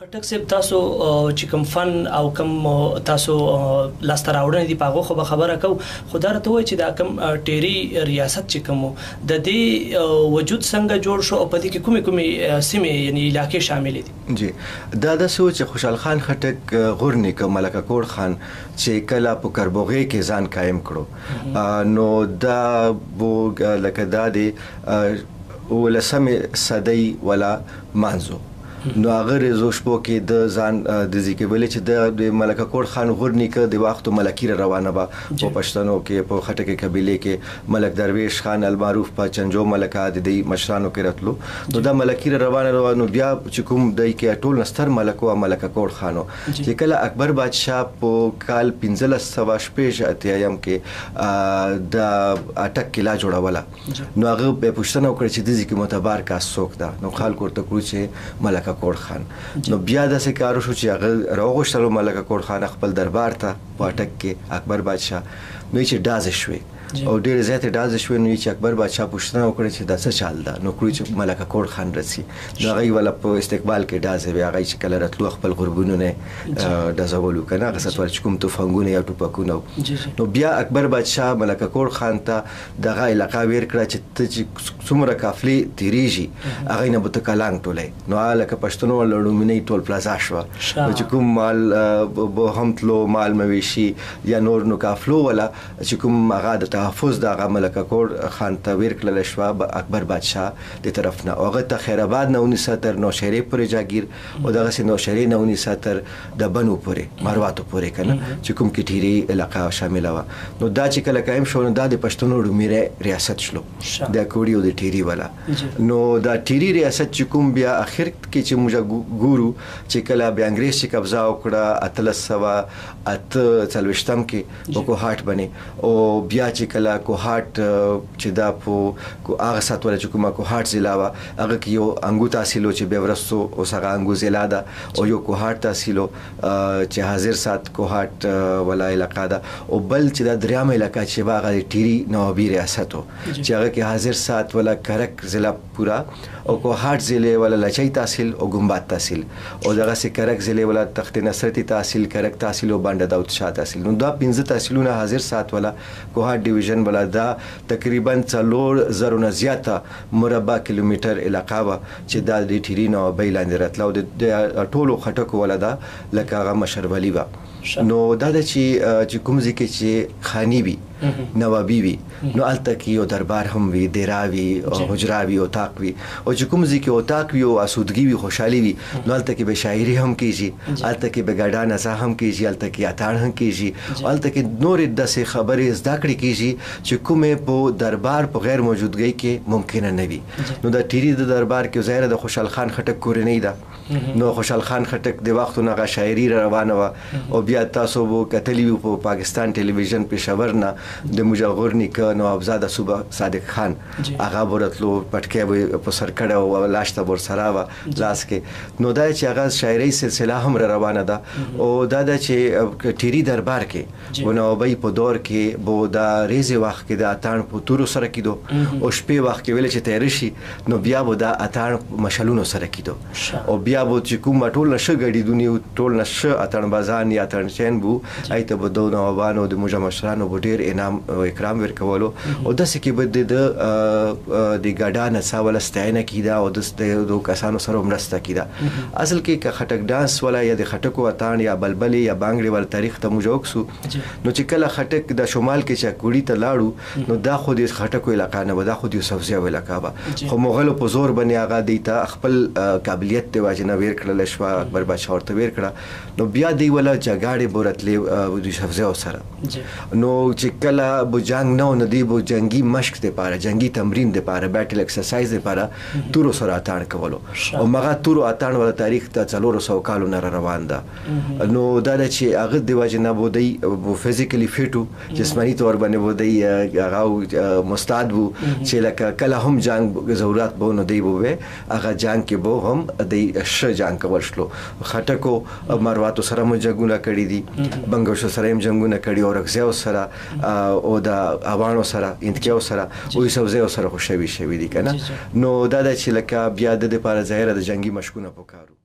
خټک صاحب تاسو چې کوم فن او کوم تاسو لاسته راوړنې دي په هغه خو به خبره کوو، خو دا راته وایي چې دا کوم ټیري ریاست چې کوم د دې وجود څنګه جوړ شو او په دې کې کومې سیمې یعنی علاقې شاملې دي؟ جی دا داسې و چې خوشحال خان خټک غورنیکه ملکه کوړ خان چې کله په کربوغې کې ځان قایم کړو نو دا بو لکه دا دی 19مې صدۍ ولا مانځو نو هغه ریزو شپو کې د ځان د ذکر ویلې چې د ملکه کوړ خان غورنیکه د وخت ملکی روانه به په پښتنو کې په خټک قبیله کې ملک درویش خان المعروف په چنجو ملکه د مشرانو کې راتلو نو د ملکی روانه بیا چې کوم د کې ټول نستر ملک او ملکه کوړ خانو چې کله اکبر بادشاه په کال 1580 اتیایم کې د اټک کلا جوړوله نو هغه په پښتنو کې چې د ذکر معتبر کا څوک دا نو خلکو ورته کړو چې ملکه کوړ خان نو بیا داسې کار وشو چې هغه راوغوښتلو ملکه کوړ خان خپل دربار ته په اټک کې اکبر بادشاه نو چې ډازې شوې او ډېرې زیاتې ډازې شوې نو چې اکبر بادشاه پوښتنه وکړه چې دا څه چال ده نو کړو چې ملکه کوړ خان رسي نو هغوی ولا په استقبال کې ډازې وې هغوی چې کله راتلو خپل غوربونو نه ډزولو که نه هغه سطوال چې کوم توفنګونه یا ټوپکونه نو بیا اکبر بادشاه ملکه کوړ خان ته دغه علاقه ویر کړه چې ته چې څومره قافلې تېرېږي هغوی نه به ته کلانګ ټولئ نو لکه پښتنو لړومینۍ ټول پلازا شوه نو چې کوم مال به هم تلو مال مویشي یا نور نو قافلو ولا چې کوم هغه د تحفظ د هغه ملکه کوړ خان ته ویر کړله شوه اکبر بادشاه د طرف نه او هغه ته خیرآباد نه ونیسه تر نوشهرې پورې جاګیر او دغسې نوشهرې نه ونیسه تر د بنو پورې مرواتو پورې که نه چې کوم کې ټیري علاقه شامله وه نو دا چې کله قایم شو نو دا د پښتنو ډومېری ریاست شلو د کوړي او د ټیري والا نو دا ټیري ریاست چې کوم بیا اخر کې چې موږ ګورو چې کله بیا انګریز چې قبضه وکړه 1840 کې په کوهاټ باندې او بیا چې کله کوهاټ چې دا په هغه سات ولا چې کومه کوهاټ ضلع وه هغه کې یو انګو تحصیل و چې بیا ورستو اوس هغه انګو ضلع ده او یو کوهاټ تحصیل و چې حاضر سات کوهاټ ولا علاقه ده او بل چې دا دریامه علاقه چې به هغه د ټیري نوابي ریاست و چې هغه کې حاضر سات ولا کرک ضلع پورا او کوهاټ ضلع ولا لچی تحصیل او ګمبات تحصیل او دغسې کرک ضلع ولا تخت نصرتي تحصیل کرک تحصیل او بانډه داود شاه تحصیل نو دا 15 تحصیلونه حاضر سات ولا کوهاټ ډیویژن ولا دا تقریبا 4000 نه زیاته مربع کیلومتر علاقه وه چې دا د ټیري نوابۍ لاندې راتله او د ټولو خټکو ولا دا لکه هغه مشرولي وه نو دا ده چې کوم ځای کې چې خاني وي نوابي وي نو هلته کې یو دربار هم وي دیرا وي حجره وي اتاق وي او چې کوم ځای کې اتاق وي او اسودګي وي خوشحالي وي نو هلته کې به شاعري هم کېږي هلته کې به ګډا نڅا هم کېږي هلته کې اتاڼ هم کېږي هلته کې نورې داسې خبرې زده کړې کېږي چې کومې په دربار په غیر موجودګۍ کې ممکنه نه وي نو د ټیري د دربار کې ظاهره د خوشحال خان خټک کورنۍ ده نو خوشحال خان خټک د وختونو هغه شاعري روانه وه او بیا تاسو به کتلی وي په پاکستان ټلویزیون پېښور نه د موږ غورنیکه نوابزاده صوبه صادق خان هغه به راتلو پټکی به په سر کړی او لاش ته به ورسره وه لاس کې نو دا چې هغه شاعرۍ سلسله هم روانه ده او دا ده چې ټیري دربار کې و نوابۍ په دور کې به دا ریزې وخت کې د اتاڼ په تورو سره کېدو او شپې وخت کې ویله چې تیاره شي نو بیا به دا اتاڼ مشلونو سره کېدو او بیا به چې کوم ټول نه ښه ګډېدونې ټول نه ښه اتڼبازان یا اتڼچین بو هغې ته به د نوابانو د موږ مشرانو به ډېر انعام او اکرام ورکولو او داسې کې به د ګډا نڅا ولا ستاینه کېده او د کسانو سره مرسته کېده اصل کې که خټک ډانس ولا یا د خټکو اتاڼ یا بلبلې یا بانګړې ولا تاریخ ته موږ وکسو نو چې کله خټک د شمال کې چې کوړي ته لاړو نو دا خو د خټکو علاقه نه وه دا خو د یوسفزیو علاقه وه خو مغلو په زور باندې هغه دوی ته خپل قابلیت د وجې نه ویر کړلی شوه اکبر بادشاه ورته ویر کړه نو بیا دوی ولا جګړې به راتلې د یوسفزیو سره نو چې کله به جنگ نه و نو دوی به جنګي مشق دپاره جنګي تمرین دپاره بیټل ایکسرسایز دپاره تورو سره اتاڼ کولو او مغه تورو اتاڼ ولا تاریخ ته 400 کالو نه روان ده نو دا ده چې هغه د وجې نه به دوی فزیکلی فټ و جسماني طور باندې به دوی هغه مستعد و چې لکه کله هم جنګ ضرورت به نو دوی به هغه جنګ کې به هم دوی ښه جنګ کول شلو خټکو مرواتو سره مو جنګونه کړي دي بنګوشو سره هم جنګونه کړي او رکزیو سره او د اوانو سره انتکیو سره او یوسفزیو سره خو شوي دي که نه نو دا ده چې لکه بیا د دپاره ظاهره د جنګي مشقونه پکارو